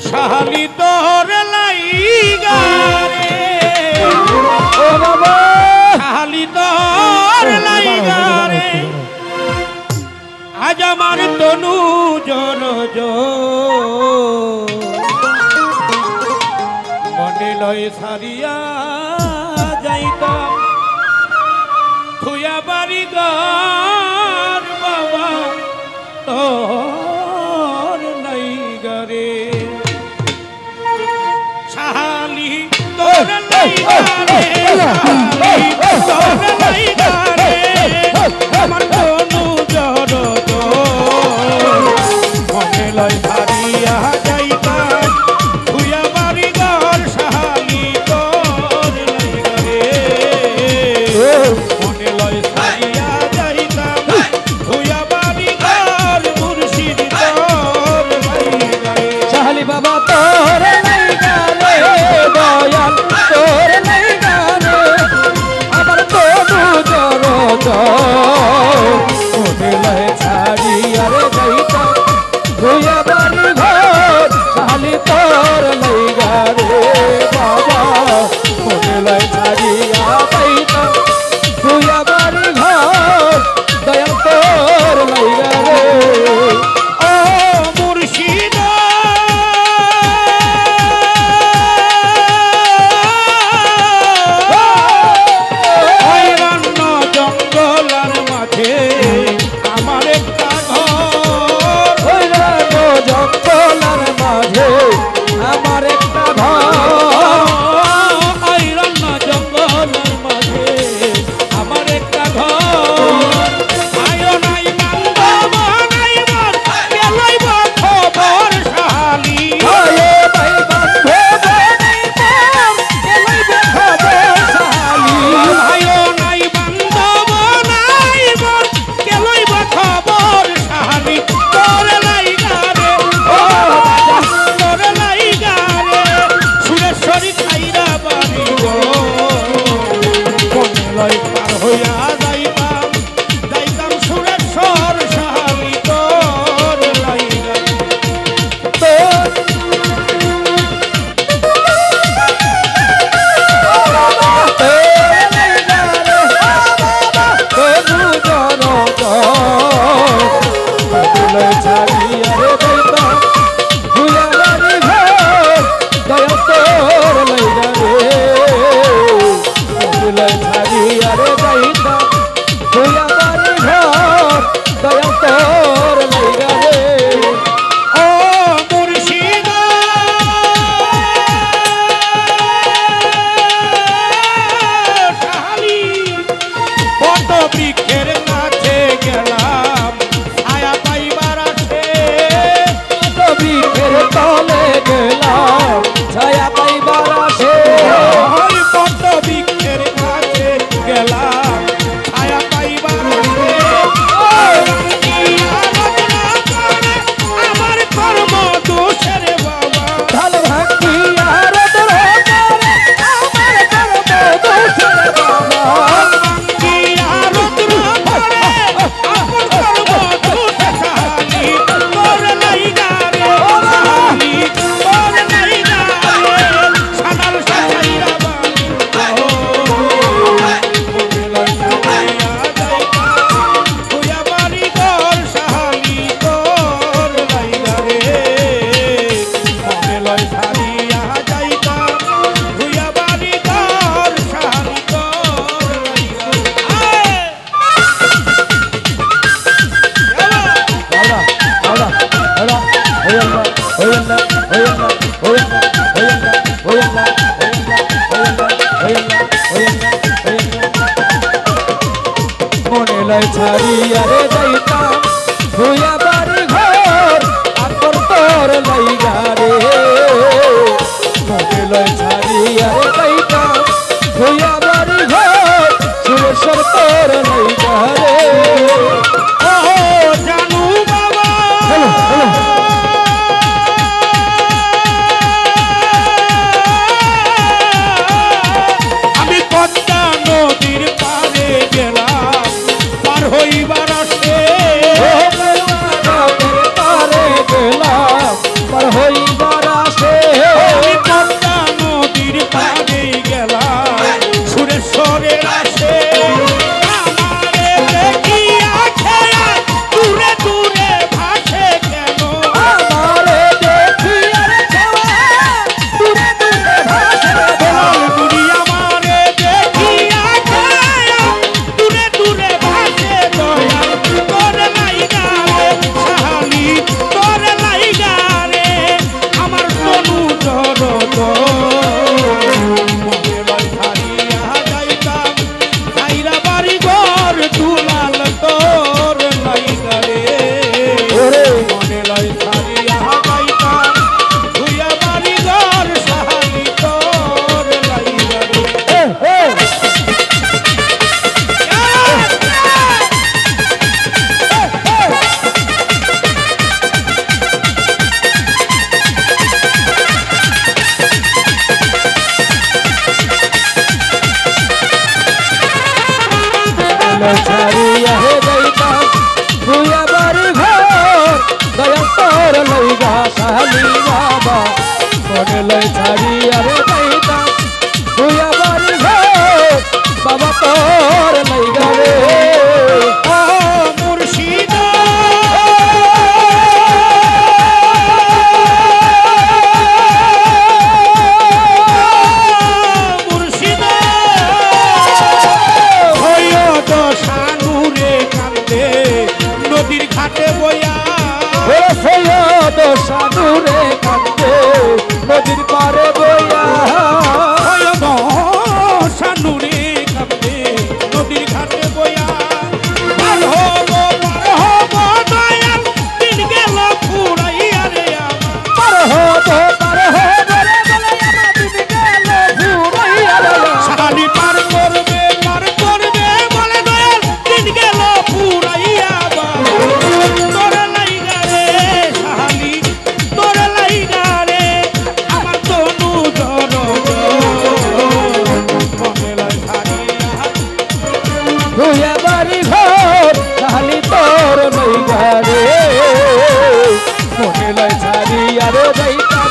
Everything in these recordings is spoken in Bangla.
শাহালি তোর লাইগা রে ও বাবা শাহালি তোর লাইগা রে আজ আমার তনু জল মনে লয় সারিয়া যাইতাম থুয়া বাড়ি গার বাবা তোর লাইগা রে শাহালি তোর লাইগা রে শাহালি তোর লাইগা রে আমার তনু জল মনে লয় সারিয়া যাইতাম থুয়া বাড়ি গার শাহালি তোর লাইগা রে মনে লয় সারিয়া যাইতাম থুয়া বাড়ি গার মুর্শিদ তোর লাইগা রে শাহালি বাবা তোর লাইগা রে দয়াল তোর লাইগা রে আমার তনু জড় মনে লয় ছাড়িয়া রে যাইতাম ধুয়া বাড়ি ঘর শাহালি তোর লাইগা রে বাবা মনে লয় ছাড়িয়া যাইতাম ধুয়া বাড়ি ঘর দয়াল তোর লাইগা রে ও মুর্শিদ অরণ্য জঙ্গলার মাঝে আমার একটা ঘর জঙ্গলার মাঝে আমার একটা ঘর অরণ্য জঙ্গলার মাঝে আমার একটা ঘর আয়ো নাই বান্ধব নাই মন গেলই খবর শালি আয়ে ভাই বান্ধব নাই মন গেলই খবর শালি আয়ো নাই বান্ধব নাই মন গেলই খবর শালি তোর লাইগা রে ও বাবা তোর লাইগা রে সুরেশ্বরী খাইরা বাড়ি গো মনে লয় পার হইয়া যাইতাম যাইতাম সুরেশ্বর শালি তোর লাইগা তোর লাইগা রে তনু জড় মনে ছাড়িয়া রে যাইতাম ধুয়া বাড়ি ঘর দয়াল তোর লাইগা রে মনে ছাড়িয়া রে যাইতাম ধুয়া বাড়ি ঘর দয়াল তোর লাইগা রে ও মুর্শিদ শালি কত বৃক্ষের কাছে গেলাম ছায়া পাইবার আসে বৃক্ষের তলে গেলাম ছায়া পাইবার আসে ওই কত বৃক্ষের কাছে গেলাম ছায়া পাইবার আসে আমার কর্ম দোষের বাবা ঢাল ভাঙ্গি আর ধরে আমার কর্ম দোষের বাবা মনে লয় ছাড়িয়া রে যাইতাম ধুয়া বাড়ি ঘর আকর তোর লাইগা রে মনে লয় ছাড়িয়া রে যাইতাম ধুয়া বাড়ি ঘর সুরেশ্বর তোর লাইগা রে ও জানু বাবা আমি পদ্মা নদীর পারে গেলাম পার হইবার আসে লয় ছাড়িয়া হে যাইতাম ভুইয়া বাড়ি ঘর দয়া তোর লইগা শালি বাবা মনে লয় ছাড়িয়া রে যাইতাম ভুইয়া বাড়ি ঘর বাবা তোর লইগা রে ও মুর্শিদ মুর্শিদ হইও তো সানুরে কান্দে নদীর ঘাটে বইয়া ও সৈয়দ সানুরে কান্দে নদীর পারে বইয়া হইও তো সানুরে কান্দে নদীর ঘাটে বইয়া পার হব দয়াল দিন গেল ফুরাইয়া রে পার হব রে বলে আমার দিন গেল ঘুরাইয়া রে শালি পার করবে বলে দয়াল দিন গেল ফুরাইয়া তোরা লাইগা রে শালি তোরা লাইগা রে আমার তনু জর মনে লাই ছাড়িয়া ভুইয়া বাড়ি ঘর শালি তোর লইগা রে মনে লয় ছাড়িয়া রে যাইতাম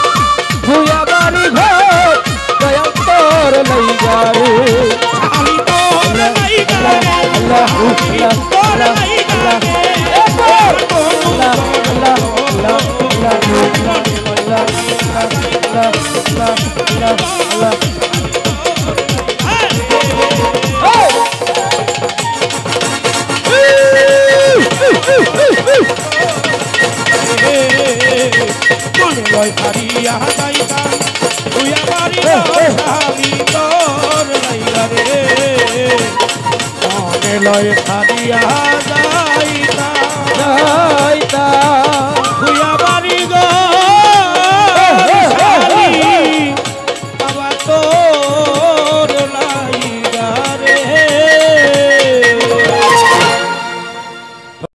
ভুইয়া বাড়ি ঘর দয়া তোর লইগা রে শালি তোরা লাইগা রে আল্লাহ তোরা লাইগা রে মনে লয় ছাড়িয়া যাইতাম তুইয়া বাড়ি শালি তোর লাইগা রে মনে লয় ছাড়িয়া যাই